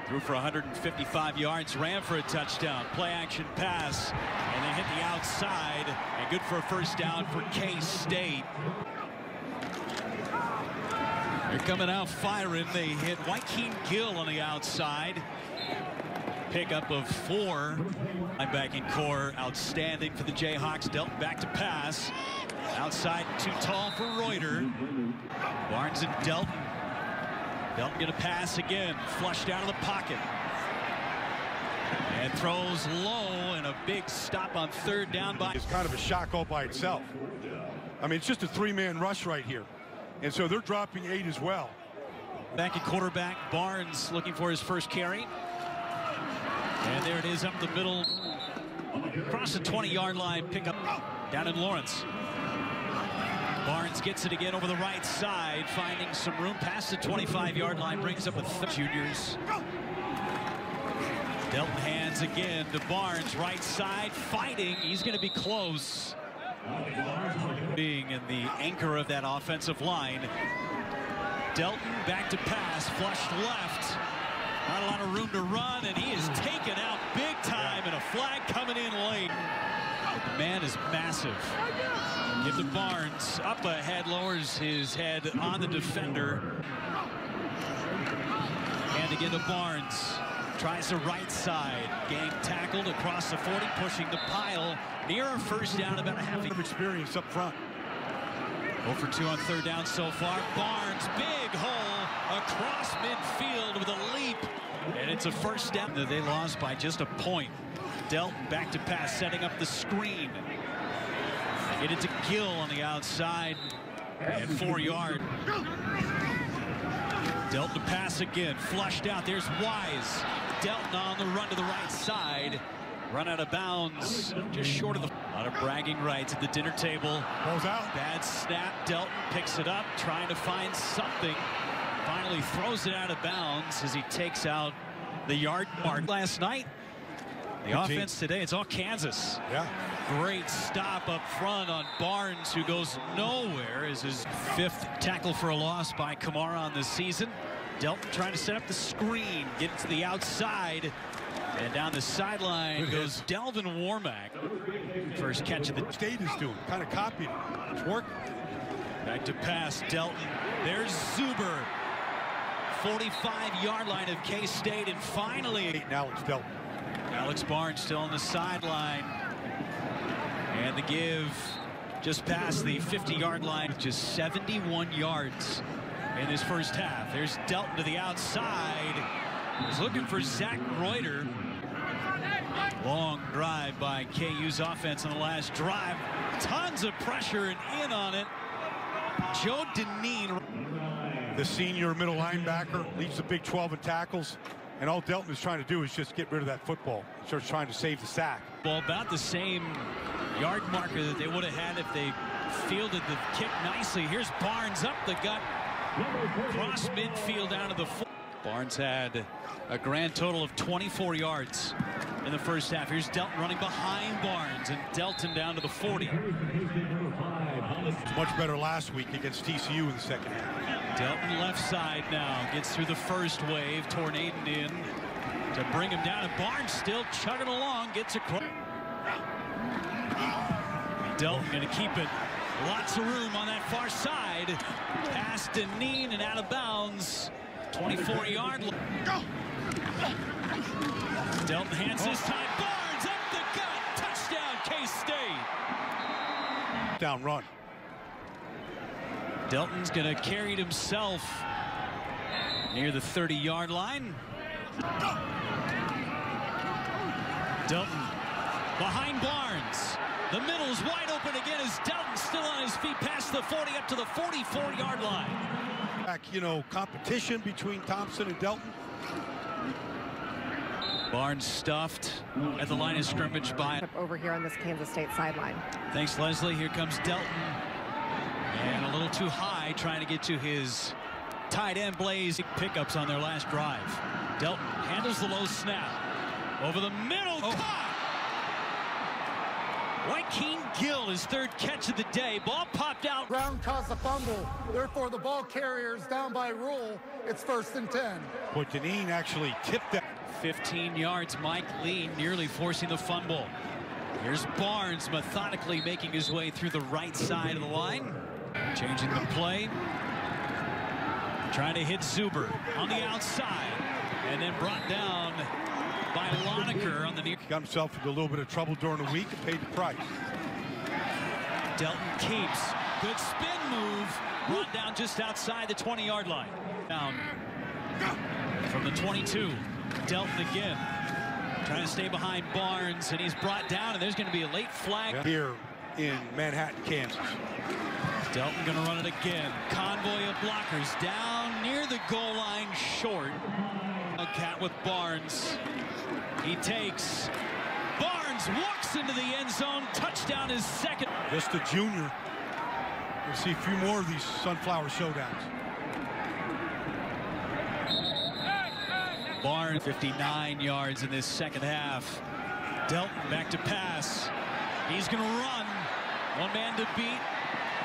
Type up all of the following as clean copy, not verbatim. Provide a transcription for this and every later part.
Threw for 155 yards, ran for a touchdown. Play action pass, and they hit the outside, and good for a first down for K-State. They're coming out firing. They hit Joaquin Gill on the outside. Pickup of 4. Linebacking core outstanding for the Jayhawks. Delton back to pass. Outside too tall for Reuter. Barnes and Delton. Delton gonna pass again. Flushed out of the pocket. And throws low, and a big stop on third down by. It's kind of a shock all by itself. I mean, it's just a 3-man rush right here. And so they're dropping 8 as well. Back at quarterback, Barnes looking for his first carry. And there it is up the middle. Across the 20-yard line, pickup down in Lawrence. Barnes gets it again over the right side, finding some room past the 25-yard line, brings up a juniors. Delton hands again to Barnes, right side, fighting. He's going to be close. Being in the anchor of that offensive line. Delton back to pass, flushed left. Not a lot of room to run, and he is taken out big time, and a flag coming in late. The man is massive. Give to Barnes, up ahead, lowers his head on the defender. And again to Barnes. Tries the right side. Game tackled across the 40, pushing the pile. Near a first down, about a half of experience up front. 0 for 2 on third down so far. Barnes, big hole across midfield with a leap. And it's a first down. They lost by just a point. Delton back to pass, setting up the screen. Get it to Gill on the outside. And 4 yard. Delton to pass again. Flushed out. There's Wise. Delton on the run to the right side. Run out of bounds. Just short of the. A lot of bragging rights at the dinner table. Goes out. Bad snap. Delton picks it up, trying to find something. Finally throws it out of bounds as he takes out the yard mark. Last night, the offense today, it's all Kansas. Yeah. Great stop up front on Barnes, who goes nowhere. Is his 5th tackle for a loss by Kamara on this season. Delton trying to set up the screen, get it to the outside, and down the sideline goes Delvin Warmack. First catch of the State is doing, kind of copied it. It's working. Back to pass, Delton. There's Zuber. 45-yard line of K-State, and finally now it's Delton. Alex Barnes still on the sideline. And the give just past the 50-yard line, just 71 yards in his first half. There's Delton to the outside. He's looking for Zach Reuter. Long drive by KU's offense on the last drive. Tons of pressure and in on it. Joe Dineen. The senior middle linebacker leads the Big 12 in tackles. And all Delton is trying to do is just get rid of that football. He starts trying to save the sack. Well, about the same yard marker that they would have had if they fielded the kick nicely. Here's Barnes up the gut. Cross midfield down to the 4. Barnes had a grand total of 24 yards in the first half. Here's Delton running behind Barnes, and Delton down to the 40. Much better last week against TCU in the second half. Delton left side now, gets through the first wave, tornading in to bring him down, and Barnes still chugging along, gets across. Delton going to keep it. Lots of room on that far side. Past Dineen and out of bounds. 24-yard line. Delton hands this time. Barnes up the gut. Touchdown, K-State. Down run. Delton's going to carry it himself near the 30-yard line. Delton behind Barnes. The middle's wide open again as Delton still on his feet past the 40 up to the 44-yard line. You know, competition between Thompson and Delton. Barnes stuffed at the line of scrimmage by over here on this Kansas State sideline. Thanks, Leslie. Here comes Delton. And a little too high, trying to get to his tight end Blaze. Pickups on their last drive. Delton handles the low snap. Over the middle, caught! Joaquin Gill, his third catch of the day. Ball popped out. Ground caused a fumble. Therefore, the ball carrier is down by rule. It's 1st and 10. But Dineen actually tipped that. 15 yards. Mike Lee nearly forcing the fumble. Here's Barnes methodically making his way through the right side of the line. Changing the play. Trying to hit Zuber on the outside. And then brought down by Loneker on the near. Got himself into a little bit of trouble during the week and paid the price. Delton keeps. Good spin move. Brought down just outside the 20-yard line. Down from the 22. Delton again. Trying to stay behind Barnes, and he's brought down, and there's going to be a late flag. Here in Manhattan, Kansas. Delton going to run it again. Convoy of blockers down near the goal line, short. A cat with Barnes. He takes. Barnes walks into the end zone. Touchdown is second. Just a junior. We'll see a few more of these Sunflower showdowns. Barnes 59 yards in this second half. Delton back to pass. He's going to run. One man to beat.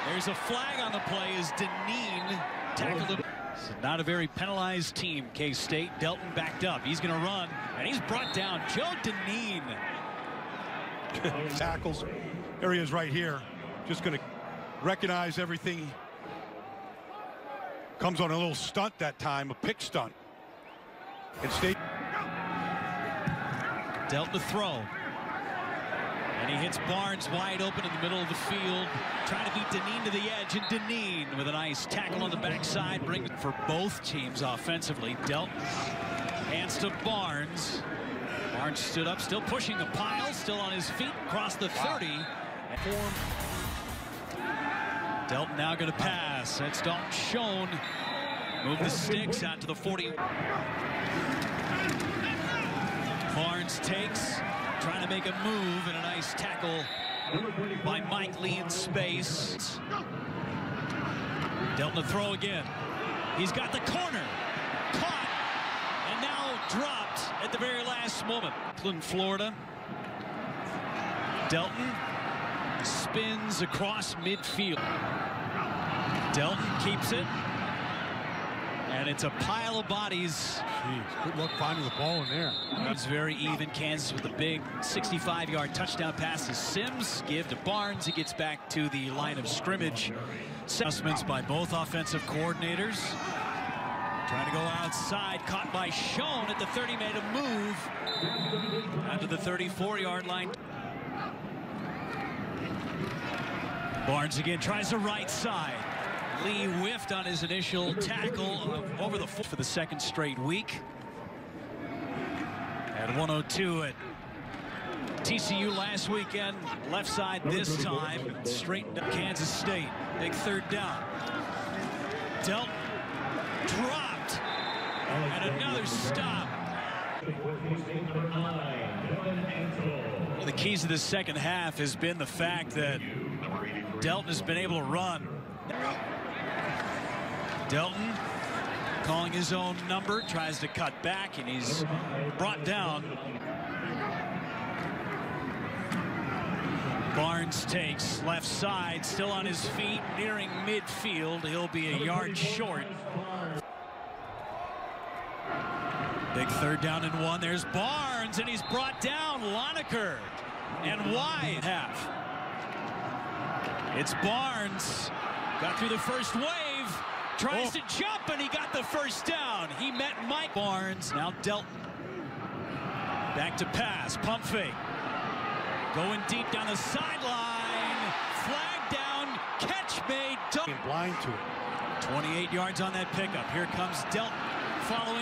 There's a flag on the play as Dineen tackled him. So not a very penalized team, K-State. Delton backed up. He's going to run, and he's brought down. Joe Dineen. Tackles. There he is right here. Just going to recognize everything. Comes on a little stunt that time, a pick stunt. And State. Delton to throw. And he hits Barnes wide open in the middle of the field. Trying to beat Dineen to the edge, and Dineen with a nice tackle on the backside. Bring it for both teams offensively. Delton hands to Barnes. Barnes stood up, still pushing the pile, still on his feet, across the 30. Wow. Delton now going to pass. That's Dalton Schoen. Move the sticks out to the 40. Barnes takes, trying to make a move, and a nice tackle by Mike Lee in space. Delton to throw again. He's got the corner. Caught, and now dropped at the very last moment. Cleveland, Florida. Delton spins across midfield. Delton keeps it. And it's a pile of bodies. Jeez, good luck finding the ball in there. It's very even. Kansas with a big 65-yard touchdown pass to Sims. Give to Barnes. He gets back to the line of scrimmage. Adjustments by both offensive coordinators. Trying to go outside. Caught by Schoen at the 30. Made a move. Out to the 34-yard line. Barnes again tries the right side. Lee whiffed on his initial tackle over the foot for the second straight week. At 102 at TCU last weekend. Left side this time. Straightened up Kansas State. Big third down. Delton dropped. And another stop. One of the keys of this second half has been the fact that Delton has been able to run. Delton calling his own number, tries to cut back, and he's brought down. Barnes takes left side, still on his feet, nearing midfield. He'll be a yard short. Big third down and 1. There's Barnes, and he's brought down. Loneker and wide half. It's Barnes. Got through the first wave. Tries to jump, and he got the first down. He met Mike. Barnes. Now Delton. Back to pass. Pump fake. Going deep down the sideline. Flag down. Catch made. Blind to it. 28 yards on that pickup. Here comes Delton. Following